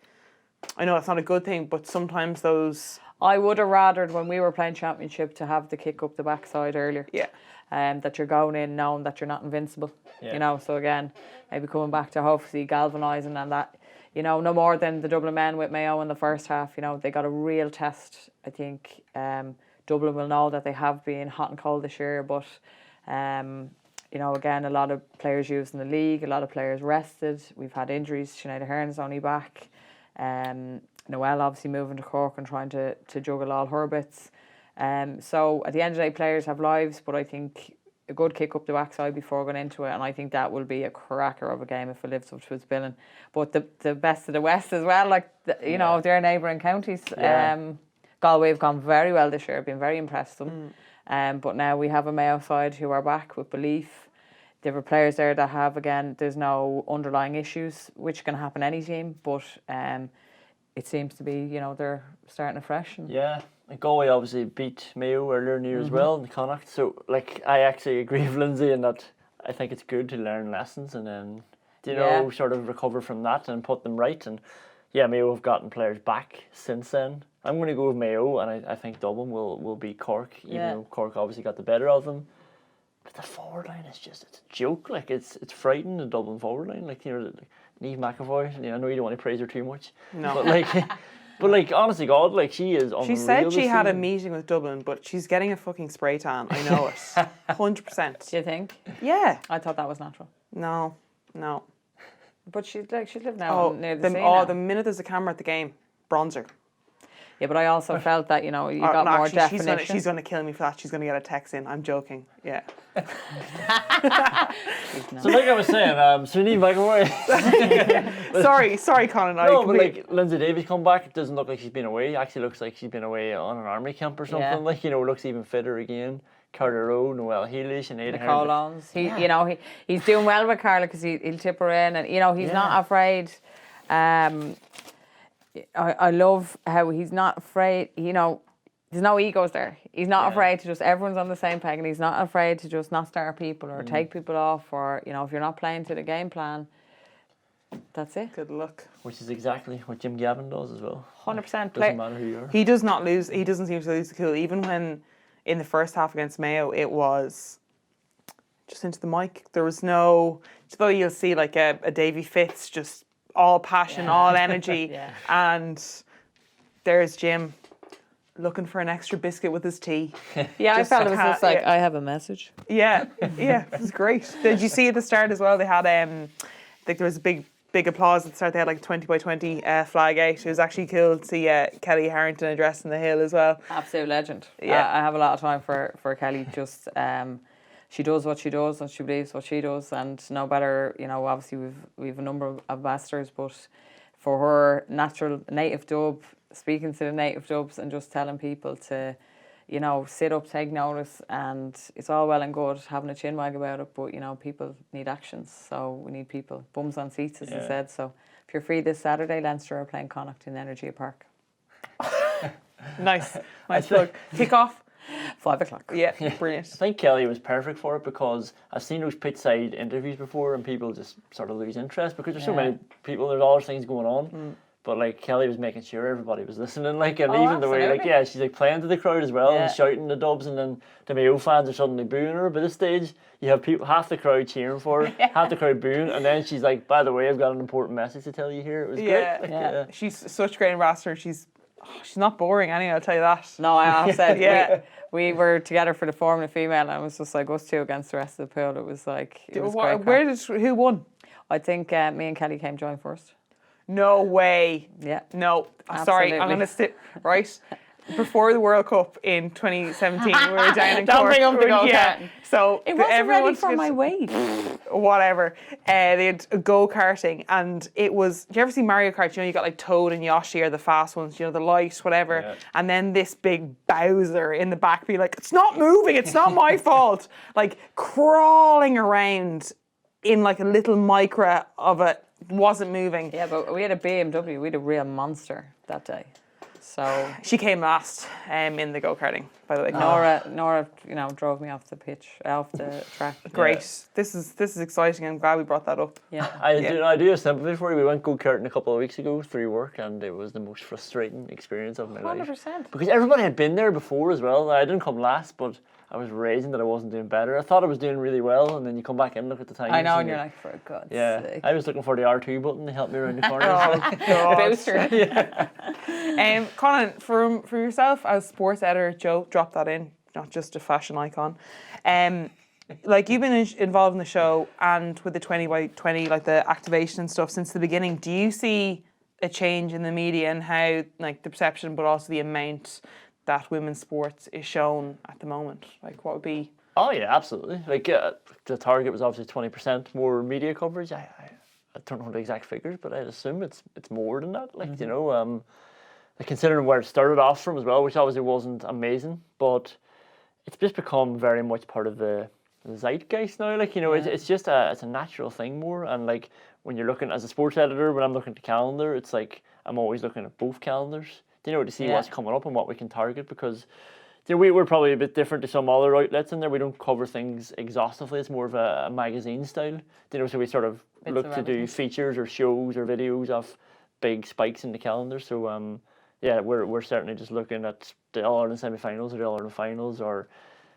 [SPEAKER 1] I know it's not a good thing, but sometimes those.
[SPEAKER 2] I would have rathered when we were playing championship to have the kick up the backside earlier.
[SPEAKER 1] Yeah.
[SPEAKER 2] That you're going in knowing that you're not invincible.
[SPEAKER 4] Yeah.
[SPEAKER 2] You know, so again, maybe coming back to hopefully galvanising and that. You know, no more than the Dublin men with Mayo in the first half. You know, they got a real test. I think Dublin will know that they have been hot and cold this year, but you know, again, a lot of players used in the league, a lot of players rested. We've had injuries. Sinead Ahern's only back. Noelle obviously moving to Cork and trying to juggle all her bits. So at the end of the day, players have lives, but I think a good kick up the backside before going into it, and I think that will be a cracker of a game if it lives up to its billing. But the best of the West as well, like you know, their neighbouring counties. Galway have gone very well this year. I've been very impressed with them. But now we have a Mayo side who are back with belief. There were players there that have, again, there's no underlying issues, which can happen any team, but it seems to be, you know, they're starting afresh. And
[SPEAKER 4] Galway obviously beat Mayo earlier in the year as well in the Connacht. So, like, I actually agree with Lindsay in that I think it's good to learn lessons and then, you know, sort of recover from that and put them right. And yeah, Mayo have gotten players back since then. I'm going to go with Mayo, and I think Dublin will beat Cork, even though Cork obviously got the better of them. But the forward line is just, it's a joke. Like, it's frightening, the Dublin forward line. Like, you know, like Niamh McAvoy, you know, I know you don't want to praise her too much. No. But like, honestly, God, like, she is unreal.
[SPEAKER 1] She said she had a meeting with Dublin, but she's getting a fucking spray tan. I know it. 100%.
[SPEAKER 2] Do you think?
[SPEAKER 1] Yeah.
[SPEAKER 2] I thought that was natural.
[SPEAKER 1] No.
[SPEAKER 2] But she's lived now near the sea
[SPEAKER 1] the minute there's a camera at the game, bronzer.
[SPEAKER 2] Yeah, but I also felt that, you know, you got more definition.
[SPEAKER 1] She's going to kill me for that. She's going to get a text in. I'm joking. Yeah.
[SPEAKER 4] So like I was saying, Niamh McAvoy.
[SPEAKER 1] sorry, Conán.
[SPEAKER 4] No, but like Lindsay Davies come back, it doesn't look like she's been away. It actually looks like she's been away on an army camp or something.
[SPEAKER 2] Yeah.
[SPEAKER 4] Like, you know, looks even fitter again. Carter Rowe, Noelle Healy, Sinead Ahern.
[SPEAKER 2] Nicole Owens. You know, he's doing well with Carla because he'll tip her in, and you know he's not afraid. I love how he's not afraid. You know, there's no egos there. He's not afraid to just, everyone's on the same peg, and he's not afraid to just not start people or take people off, or you know, if you're not playing to the game plan, that's it.
[SPEAKER 1] Good luck.
[SPEAKER 4] Which is exactly what Jim Gavin does as well.
[SPEAKER 2] 100%.
[SPEAKER 4] Doesn't matter who you are.
[SPEAKER 1] He does not lose. He doesn't seem to lose the cool. Even when in the first half against Mayo, it was just into the mic. There was no, though you'll see like a Davy Fitz, just all passion, all energy. And there's Jim looking for an extra biscuit with his tea.
[SPEAKER 2] Yeah, I felt it was just like, I have a message.
[SPEAKER 1] Yeah, it was great. Did you see at the start as well, they had, I think there was a big applause at the start. They had like a 20 by 20 flag out. It was actually cool to see Kelly Harrington addressing the hill as well.
[SPEAKER 2] Absolute legend.
[SPEAKER 1] Yeah.
[SPEAKER 2] I have a lot of time for Kelly. Just she does what she does and she believes what she does, and no better, you know, obviously we've a number of ambassadors, but for her natural native dub, speaking to the native dubs and just telling people to, you know, sit up, take notice, and it's all well and good having a chinwag about it, but you know, people need actions, so we need people, bums on seats, as I said. So if you're free this Saturday, Leinster are playing Connacht in Energy Park.
[SPEAKER 1] Nice plug. Kick off
[SPEAKER 2] 5 o'clock.
[SPEAKER 1] Yeah, brilliant.
[SPEAKER 4] I think Kelly was perfect for it because I've seen those pitch-side interviews before and people just sort of lose interest because there's so many people, there's all these things going on. But like Kelly was making sure everybody was listening, like, and even the way, like, she's like playing to the crowd as well and shouting the dubs, and then the Mayo fans are suddenly booing her. But at this stage, you have people, half the crowd cheering for her, half the crowd booing, and then she's like, "By the way, I've got an important message to tell you here." It was great. Like,
[SPEAKER 1] She's such a great ambassador. She's not boring anyway, I'll tell you that.
[SPEAKER 2] No, I have said we were together for the Formula Female, and it was just like us two against the rest of the pool. It was like, it was great.
[SPEAKER 1] Who won?
[SPEAKER 2] I think me and Kelly came joint first.
[SPEAKER 1] No way.
[SPEAKER 2] Yeah.
[SPEAKER 1] No.
[SPEAKER 2] Absolutely.
[SPEAKER 1] Sorry, I'm going to sit. Right. before the World Cup in 2017, we were down in
[SPEAKER 2] Don't
[SPEAKER 1] Cork.
[SPEAKER 2] bring up the go-kart.
[SPEAKER 1] Yeah. So
[SPEAKER 2] It wasn't
[SPEAKER 1] everyone
[SPEAKER 2] ready for my weight.
[SPEAKER 1] whatever. They had go-karting, and it was. Do you ever see Mario Kart? You know, you got like Toad and Yoshi are the fast ones. You know, the light, whatever.
[SPEAKER 4] Yeah.
[SPEAKER 1] And then this big Bowser in the back be like, "It's not moving. It's not my fault." Like crawling around in like a little micra of it, wasn't moving.
[SPEAKER 2] Yeah, but we had a BMW. We had a real monster that day. So
[SPEAKER 1] She came last in the go-karting, by the way.
[SPEAKER 2] Nora, you know, drove me off the track.
[SPEAKER 1] Great.
[SPEAKER 4] Yeah.
[SPEAKER 1] This is exciting. I'm glad we brought that up.
[SPEAKER 2] Yeah.
[SPEAKER 4] I do have sympathy for you. We went go-karting a couple of weeks ago through work, and it was the most frustrating experience of my life.
[SPEAKER 2] 100%.
[SPEAKER 4] Because everybody had been there before as well. I didn't come last, but I was raging that I wasn't doing better. I thought I was doing really well, and then you come back and look at the time.
[SPEAKER 2] I know, and you're like, for God's sake.
[SPEAKER 4] I was looking for the R2 button to help me around the corner.
[SPEAKER 2] Booster.
[SPEAKER 1] Conán, for yourself as sports editor, Joe, drop that in, not just a fashion icon. Like you've been involved in the show and with the 20 by 20, like the activation and stuff since the beginning. Do you see a change in the media and how, like the perception, but also the amount that women's sports is shown at the moment? Like, what would be?
[SPEAKER 4] Oh yeah, absolutely. Like the target was obviously 20% more media coverage. I don't know the exact figures, but I'd assume it's more than that. Like you know, like considering where it started off from as well, which obviously wasn't amazing, but it's just become very much part of the zeitgeist now. Like you know, it's just it's a natural thing more. And like when you're looking as a sports editor, when I'm looking at the calendar, it's like I'm always looking at both calendars. You know, to see what's coming up and what we can target, because you know, we're probably a bit different to some other outlets in there. We don't cover things exhaustively. It's more of a magazine style. You know, so we sort of look to do features or shows or videos of big spikes in the calendar. So yeah, we're certainly just looking at the All-Ireland semi-finals or the All-Ireland finals or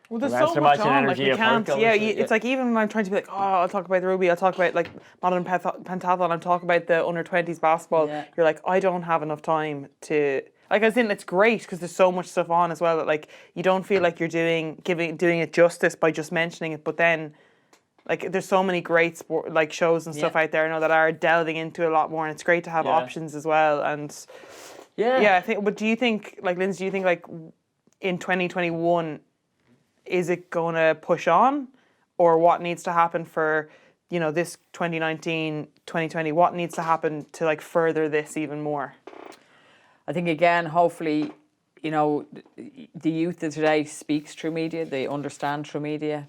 [SPEAKER 1] Well, there's so much on, like we can't, it's like even when I'm trying to be like, oh, I'll talk about the rugby, I'll talk about like modern pentathlon, I'm talking about the under-20s basketball, you're like, I don't have enough time to, like as in it's great because there's so much stuff on as well that like you don't feel like you're doing it justice by just mentioning it, but then like there's so many great sport like shows and stuff out there, that are delving into a lot more, and it's great to have options as well. And I think, but do you think, like Lindsay, do you think like in 2021 is it going to push on, or what needs to happen for, you know, this 2019, 2020, what needs to happen to like further this even more?
[SPEAKER 2] I think again, hopefully, you know, the youth of today speaks through media, they understand through media,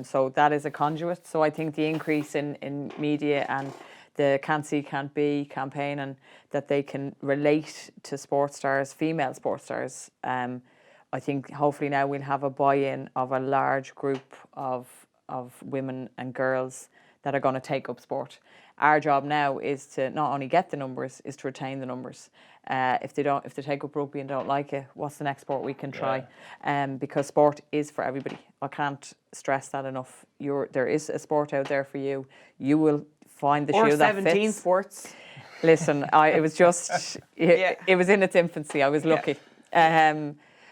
[SPEAKER 2] so that is a conduit. So I think the increase in media and the Can't See, Can't Be campaign, and that they can relate to sports stars, female sports stars, I think hopefully now we'll have a buy-in of a large group of women and girls that are going to take up sport. Our job now is to not only get the numbers, is to retain the numbers. If they take up rugby and don't like it, what's the next sport we can try? Because sport is for everybody. I can't stress that enough. There is a sport out there for you. You will find the shoe that fits. Or 17
[SPEAKER 1] sports.
[SPEAKER 2] Listen, it was just it was in its infancy. I was lucky.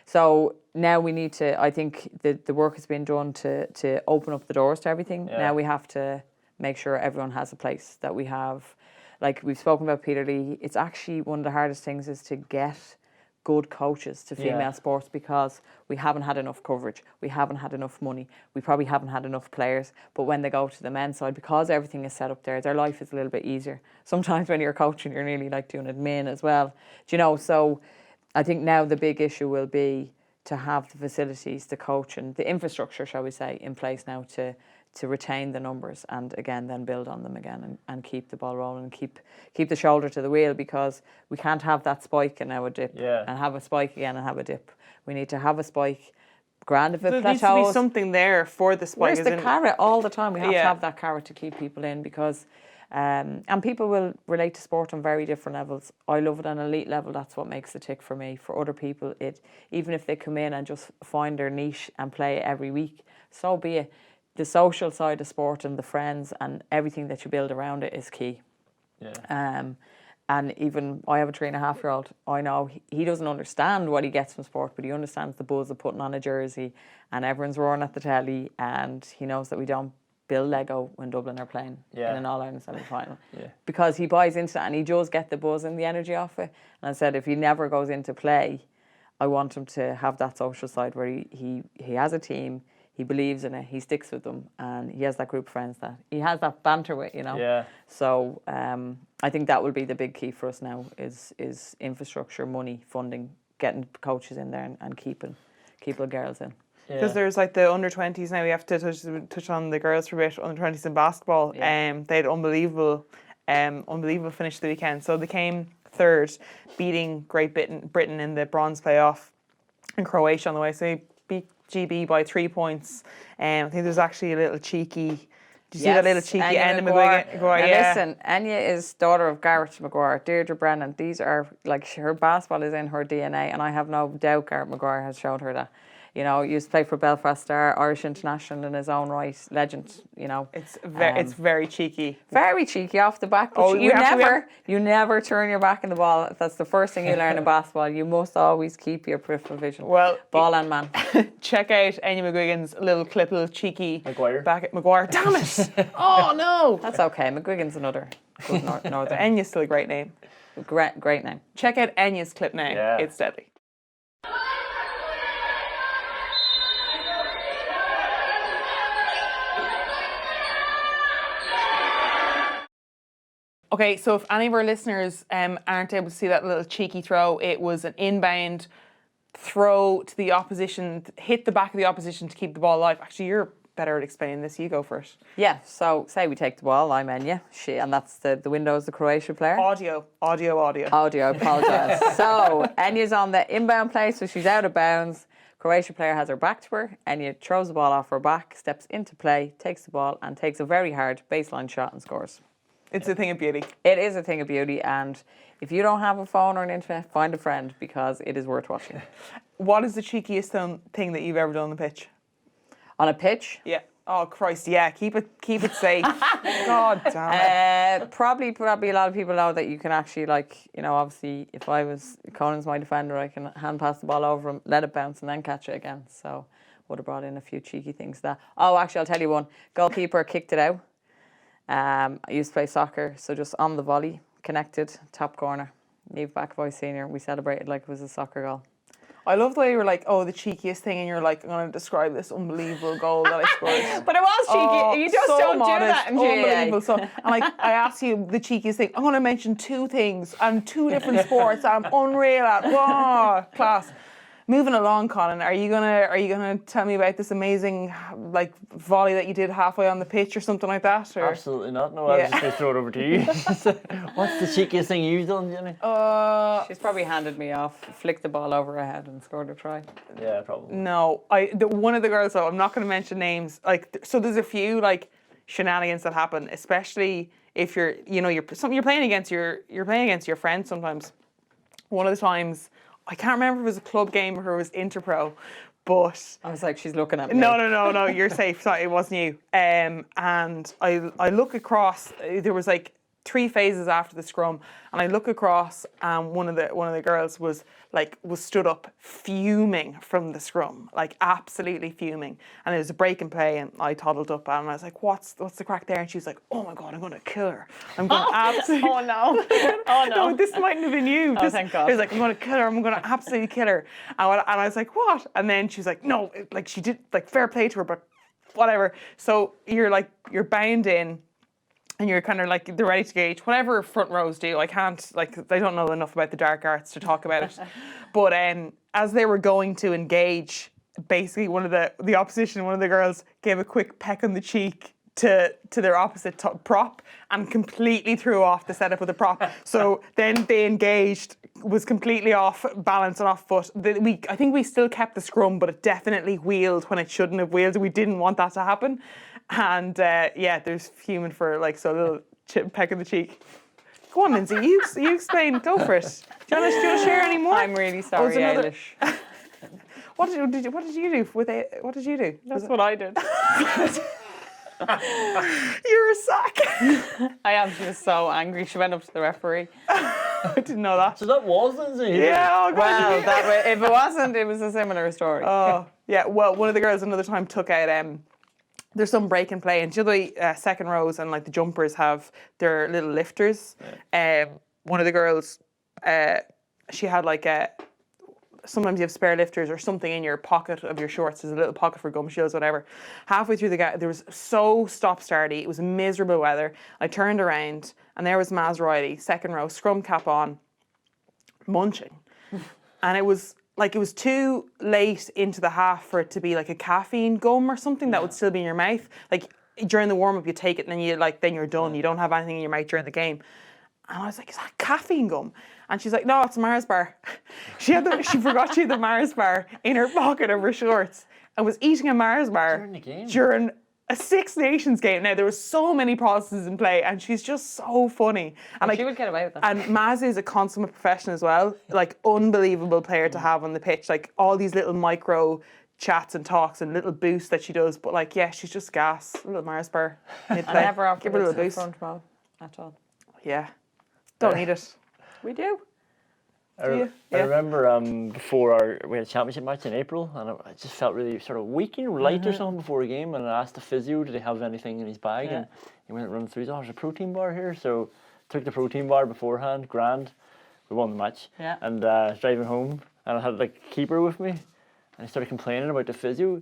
[SPEAKER 2] So now we need to, I think the work has been done to open up the doors to everything. Yeah. Now we have to make sure everyone has a place, that we have, like we've spoken about Peter Lee, it's actually one of the hardest things is to get good coaches to female sports, because we haven't had enough coverage, we haven't had enough money, we probably haven't had enough players. But when they go to the men's side, because everything is set up there, their life is a little bit easier. Sometimes when you're coaching, you're nearly like doing admin as well. Do you know, so I think now the big issue will be to have the facilities, the coach and the infrastructure, shall we say, in place now to retain the numbers, and again then build on them again and keep the ball rolling and keep the shoulder to the wheel, because we can't have that spike and now a dip and have a spike again and have a dip. We need to have a spike. Grand if it plateaus.
[SPEAKER 1] There needs to be something there for the spike.
[SPEAKER 2] Where's the carrot all the time? We have to have that carrot to keep people in, because and people will relate to sport on very different levels. I love it on an elite level. That's what makes it tick for me. For other people, even if they come in and just find their niche and play every week, so be it. The social side of sport and the friends and everything that you build around it is key. And even I have a 3.5-year-old. I know he doesn't understand what he gets from sport, but he understands the buzz of putting on a jersey and everyone's roaring at the telly, and he knows that we don't build Lego when Dublin are playing in an All-Ireland semi-final. Because he buys into that and he does get the buzz and the energy off it. And I said, if he never goes into play, I want him to have that social side where he has a team, he believes in it, he sticks with them, and he has that group of friends that he has that banter with, you know.
[SPEAKER 4] Yeah.
[SPEAKER 2] So I think that will be the big key for us now is infrastructure, money, funding, getting coaches in there and keeping the girls in.
[SPEAKER 1] Because there's like the under-20s now. We have to touch on the girls for a bit. Under-20s in basketball.
[SPEAKER 2] Yeah.
[SPEAKER 1] They had unbelievable finish the weekend. So they came third, beating Great Britain in the bronze playoff, and Croatia on the way. So they beat GB by 3 points. I think there's actually a little cheeky. Did you see that little cheeky Enya McGuire?
[SPEAKER 2] Now listen, Enya is daughter of Garrett McGuire, Deirdre Brennan. These are like her basketball is in her DNA, and I have no doubt Garrett McGuire has showed her that. You know, he used to play for Belfast Star, Irish international in his own right, legend. You know,
[SPEAKER 1] it's very cheeky.
[SPEAKER 2] Very cheeky off the back. But you never turn your back on the ball. That's the first thing you learn in basketball. You must always keep your peripheral vision.
[SPEAKER 1] Well,
[SPEAKER 2] ball and man.
[SPEAKER 1] Check out Enya McGuigan's little cheeky
[SPEAKER 4] McGuire.
[SPEAKER 1] Back at McGuire. Damn it! Oh no.
[SPEAKER 2] That's okay. McGuigan's another good northern.
[SPEAKER 1] Enya's still a great name.
[SPEAKER 2] Great name.
[SPEAKER 1] Check out Enya's clip now.
[SPEAKER 4] Yeah.
[SPEAKER 1] It's deadly. Okay, so if any of our listeners aren't able to see that little cheeky throw, it was an inbound throw to the opposition, hit the back of the opposition to keep the ball alive. Actually, you're better at explaining this. You go first.
[SPEAKER 2] Yeah, so say we take the ball, I'm Enya, and that's the window is the Croatia player.
[SPEAKER 1] Audio, I
[SPEAKER 2] apologise. So Enya's on the inbound play, so she's out of bounds. Croatia player has her back to her. Enya throws the ball off her back, steps into play, takes the ball and takes a very hard baseline shot and scores.
[SPEAKER 1] It's a thing of beauty.
[SPEAKER 2] It is a thing of beauty, and if you don't have a phone or an internet, find a friend because it is worth watching.
[SPEAKER 1] What is the cheekiest thing that you've ever done on the pitch?
[SPEAKER 2] On a pitch?
[SPEAKER 1] Yeah. Oh Christ, yeah. Keep it safe. God damn it.
[SPEAKER 2] Probably a lot of people know that you can actually, like, you know, obviously if I was Conan's my defender, I can hand pass the ball over him, let it bounce and then catch it again. So would have brought in a few cheeky things there. Oh, actually I'll tell you one. Goalkeeper kicked it out. I used to play soccer, so just on the volley, connected, top corner, Neve Backboy Senior. We celebrated like it was a soccer goal.
[SPEAKER 1] I love the way you were like, oh, the cheekiest thing, and you're like, I'm going to describe this unbelievable goal that I scored.
[SPEAKER 2] But it was cheeky.
[SPEAKER 1] Oh,
[SPEAKER 2] You just
[SPEAKER 1] so
[SPEAKER 2] don't
[SPEAKER 1] modest,
[SPEAKER 2] do that in GAA.
[SPEAKER 1] unbelievable. So, and like, I asked you the cheekiest thing. I'm going to mention 2 things and 2 different sports that I'm unreal at. Wow, class. Moving along, Conán, are you gonna tell me about this amazing like volley that you did halfway on the pitch or something like that? Or?
[SPEAKER 4] Absolutely not. No, I'll just go throw it over to you. What's the cheekiest thing you've done, Jenny?
[SPEAKER 2] She's probably handed me off, flicked the ball over her head and scored a try.
[SPEAKER 4] Yeah, probably.
[SPEAKER 1] No, one of the girls though, I'm not going to mention names. Like, so there's a few like shenanigans that happen, especially if you're playing against your friends sometimes. One of the times, I can't remember if it was a club game or it was Interpro, but
[SPEAKER 2] I was like, she's looking at me.
[SPEAKER 1] No, you're safe. Sorry, it wasn't you. And I look across. There was like 3 phases after the scrum, and I look across, and one of the girls was stood up fuming from the scrum, like absolutely fuming. And it was a break and play, and I toddled up, and I was like, "What's the crack there?" And she was like, "Oh my God, I'm going to kill her. I'm going to absolutely."
[SPEAKER 2] Oh no! Oh no!
[SPEAKER 1] No, this mightn't have been you.
[SPEAKER 2] Oh, thank God.
[SPEAKER 1] It was like, "I'm going to kill her. I'm going to absolutely kill her." And I was like, "What?" And then she was like, "No, like she did, like fair play to her, but whatever." So you're bound in. And you're kind of like, they're ready to gauge whatever front rows do. I don't know enough about the dark arts to talk about it. But as they were going to engage, basically one of the opposition, one of the girls gave a quick peck on the cheek to their opposite prop and completely threw off the setup of the prop. So then they engaged, was completely off balance and off foot. I think we still kept the scrum, but it definitely wheeled when it shouldn't have wheeled. We didn't want that to happen. And there's fuming for like so little peck in the cheek. Go on, Lindsay. You explain. Go for it. Do you want to share any more?
[SPEAKER 2] I'm really sorry, Eilish.
[SPEAKER 1] What did you do with it? What did you do?
[SPEAKER 2] That's what I did.
[SPEAKER 1] You're a sack.
[SPEAKER 2] I am. She was so angry. She went up to the referee.
[SPEAKER 1] I didn't know that.
[SPEAKER 4] So that was Lindsay.
[SPEAKER 1] Yeah. Oh God.
[SPEAKER 2] Well, that way, if it wasn't, it was a similar story.
[SPEAKER 1] Oh yeah. Well, one of the girls another time took out there's some break and play, and the second rows and like the jumpers have their little lifters. One of the girls, she had like sometimes you have spare lifters or something in your pocket of your shorts. There's a little pocket for gum shields, whatever. Halfway through the game, there was so stop-starty. It was miserable weather. I turned around and there was Maz Riley, second row, scrum cap on, munching. And it was too late into the half for it to be like a caffeine gum or something that would still be in your mouth. Like during the warm-up, you take it and then you're done. You don't have anything in your mouth during the game. And I was like, is that caffeine gum? And she's like, no, it's a Mars bar. She forgot she had the Mars bar in her pocket of her shorts and was eating a Mars bar
[SPEAKER 4] During the game?
[SPEAKER 1] during a Six Nations game. Now, there were so many processes in play and she's just so funny. And
[SPEAKER 2] She would get away with that.
[SPEAKER 1] And Maz is a consummate professional as well. Like, unbelievable player to have on the pitch. Like, all these little micro chats and talks and little boosts that she does. But, like, yeah, she's just gas. A little Mars bar.
[SPEAKER 2] I never offered
[SPEAKER 1] Give her a
[SPEAKER 2] it
[SPEAKER 1] little
[SPEAKER 2] to the
[SPEAKER 1] boost.
[SPEAKER 2] front row at all.
[SPEAKER 1] Yeah. Don't need it.
[SPEAKER 2] We do.
[SPEAKER 4] I remember before we had a championship match in April, and I just felt really sort of weak and light or something before a game, and I asked the physio, did he have anything in his bag, and he went running through, there's a protein bar here, so took the protein bar beforehand, grand, we won the match, and driving home, and I had like a keeper with me, and he started complaining about the physio.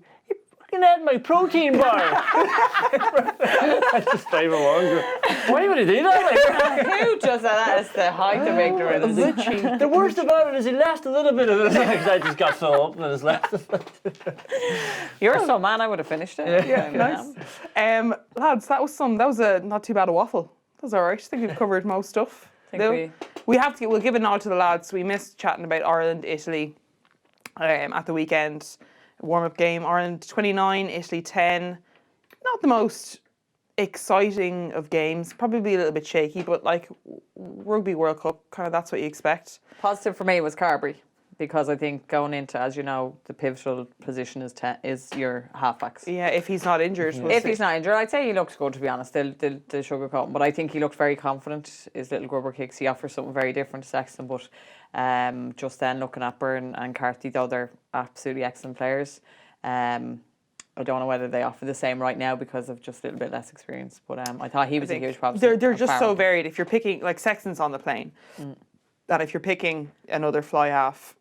[SPEAKER 4] You had my protein bar. I just drive along. Why would he do that?
[SPEAKER 2] Who does that? That is the height of ignorance.
[SPEAKER 4] Literally, the worst about it is he left a little bit of it because I just got filled up and it's left.
[SPEAKER 2] You're so man, I would have finished it.
[SPEAKER 1] Yeah, nice. Lads, that was not too bad a waffle. That was all right. I think we've covered most stuff. We'll give a nod to the lads. We missed chatting about Ireland, Italy at the weekend. Warm-up game, Ireland 29, Italy 10. Not the most exciting of games, probably a little bit shaky, but like Rugby World Cup, kind of that's what you expect.
[SPEAKER 2] Positive for me was Carberry, because I think going into, as you know, the pivotal position is your halfbacks.
[SPEAKER 1] Yeah, if he's not injured.
[SPEAKER 2] If he's not injured, I'd say he looks good, to be honest. They'll sugarcoat him, but I think he looked very confident. His little grubber kicks, he offers something very different to Sexton, but just then looking at Byrne and Carthy, though they're absolutely excellent players. I don't know whether they offer the same right now because of just a little bit less experience, but I thought he was a huge problem.
[SPEAKER 1] They're just so varied. If you're picking, like Sexton's on the plane, that if you're picking another fly half,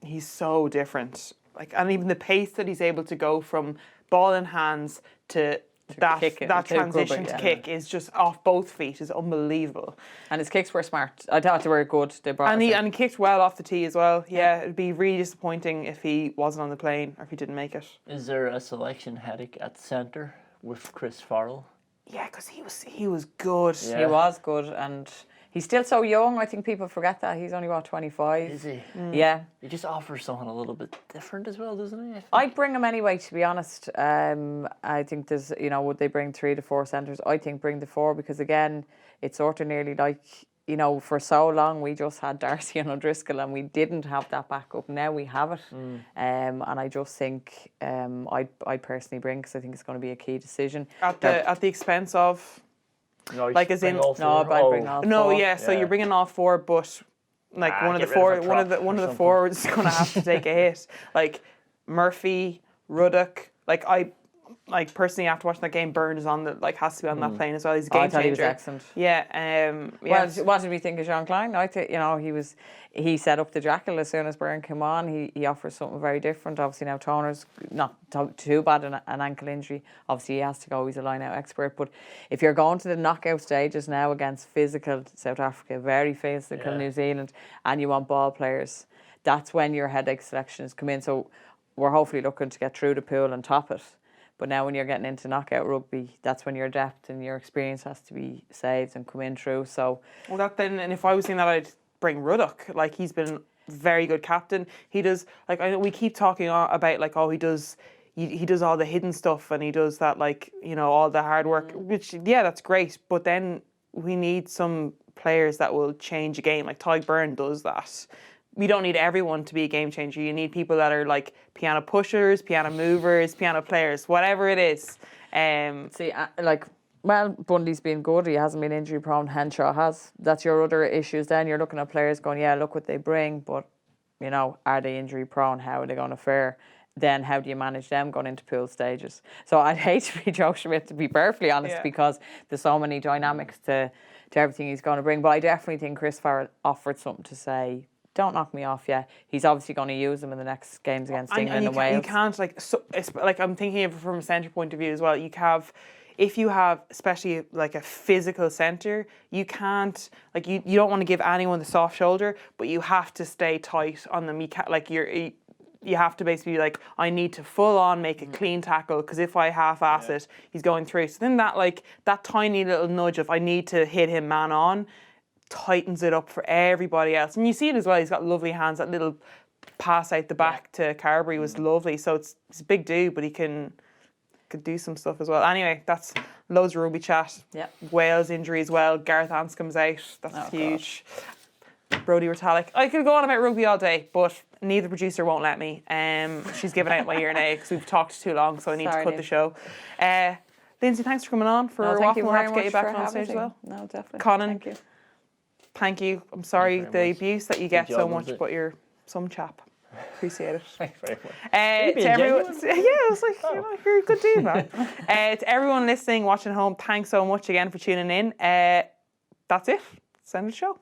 [SPEAKER 1] he's so different. Like, and even the pace that he's able to go from ball in hands to that transition to kick is just off both feet is unbelievable.
[SPEAKER 2] And his kicks were smart. I thought they were good. They brought
[SPEAKER 1] and he kicked well off the tee as well. Yeah, it'd be really disappointing if he wasn't on the plane or if he didn't make it.
[SPEAKER 4] Is there a selection headache at centre with Chris Farrell?
[SPEAKER 1] Yeah, because he was good.
[SPEAKER 2] Yeah. He was good, and he's still so young. I think people forget that he's only about 25.
[SPEAKER 4] Is he?
[SPEAKER 2] Yeah.
[SPEAKER 4] He just offers something a little bit different as well, doesn't he?
[SPEAKER 2] I'd bring him anyway, to be honest. I think there's, would they bring 3 to 4 centres? I think bring the 4, because again, it's sort of nearly like, for so long we just had Darcy and O'Driscoll and we didn't have that backup. Now we have it. And I just think I'd personally bring, because I think it's going to be a key decision.
[SPEAKER 1] At the expense of...
[SPEAKER 4] No,
[SPEAKER 1] like as in
[SPEAKER 2] I'd bring all 4.
[SPEAKER 1] No, yeah. So you're bringing all 4, but like one of the forwards is going to have to take a hit. Like Murphy, Ruddock. Like personally, after watching that game, Byrne is on has to be on that plane as well. He's a game changer.
[SPEAKER 2] He was excellent.
[SPEAKER 1] Yeah.
[SPEAKER 2] Well, what did we think of Jean Klein? I think he set up the jackal as soon as Byrne came on. He offers something very different. Obviously now Toner's not too bad an ankle injury. Obviously he has to go. He's a line-out expert. But if you're going to the knockout stages now against physical South Africa, very physical New Zealand, and you want ball players, that's when your headache selections come in. So we're hopefully looking to get through the pool and top it. But now when you're getting into knockout rugby, that's when your depth and your experience has to be saved and come in through. So,
[SPEAKER 1] and if I was saying that, I'd bring Ruddock. Like, he's been very good captain. He does, like, I know we keep talking about, like, he does all the hidden stuff and he does that, like, all the hard work, which, yeah, that's great. But then we need some players that will change a game. Like, Tyg Byrne does that. We don't need everyone to be a game changer. You need people that are like piano pushers, piano movers, piano players, whatever it is.
[SPEAKER 2] Bundy's been good. He hasn't been injury prone. Henshaw has. That's your other issues. Then you're looking at players going, yeah, look what they bring, but are they injury prone? How are they going to fare? Then how do you manage them going into pool stages? So I'd hate to be Joe Schmidt, to be perfectly honest, because there's so many dynamics to everything he's going to bring. But I definitely think Chris Farrell offered something to say, don't knock me off yet. He's obviously going to use them in the next games against England and Wales.
[SPEAKER 1] You can't, like, like, I'm thinking of it from a centre point of view as well. If you have, especially like a physical centre, you can't, like, you don't want to give anyone the soft shoulder, but you have to stay tight on them. You can't, like, you have to basically be like, I need to full on make a clean tackle, because if I half-ass it, he's going through. So then that tiny little nudge of I need to hit him man on tightens it up for everybody else. And you see it as well, he's got lovely hands. That little pass out the back to Carberry was lovely. So it's a big dude, but he could do some stuff as well. Anyway, that's loads of rugby chat.
[SPEAKER 2] Yeah.
[SPEAKER 1] Wales injury as well. Gareth Anscombe's out. That's huge. Brodie Retallick. I could go on about rugby all day, but neither producer won't let me. She's given out my ear now because we've talked too long, so I need to cut the show. Lindsay, thanks for coming on. For
[SPEAKER 2] thank you
[SPEAKER 1] we'll
[SPEAKER 2] very
[SPEAKER 1] have to get you
[SPEAKER 2] much
[SPEAKER 1] back
[SPEAKER 2] for
[SPEAKER 1] on stage as
[SPEAKER 2] having
[SPEAKER 1] well.
[SPEAKER 2] me. No, definitely.
[SPEAKER 1] Conán, thank you. I'm sorry the abuse that you get so much,
[SPEAKER 4] Lindsay.
[SPEAKER 1] but you're some chap. Appreciate it.
[SPEAKER 4] Thanks very much.
[SPEAKER 1] To everyone, I was like, you're a good dude, man. To everyone listening, watching at home, thanks so much again for tuning in. That's it. Send the show.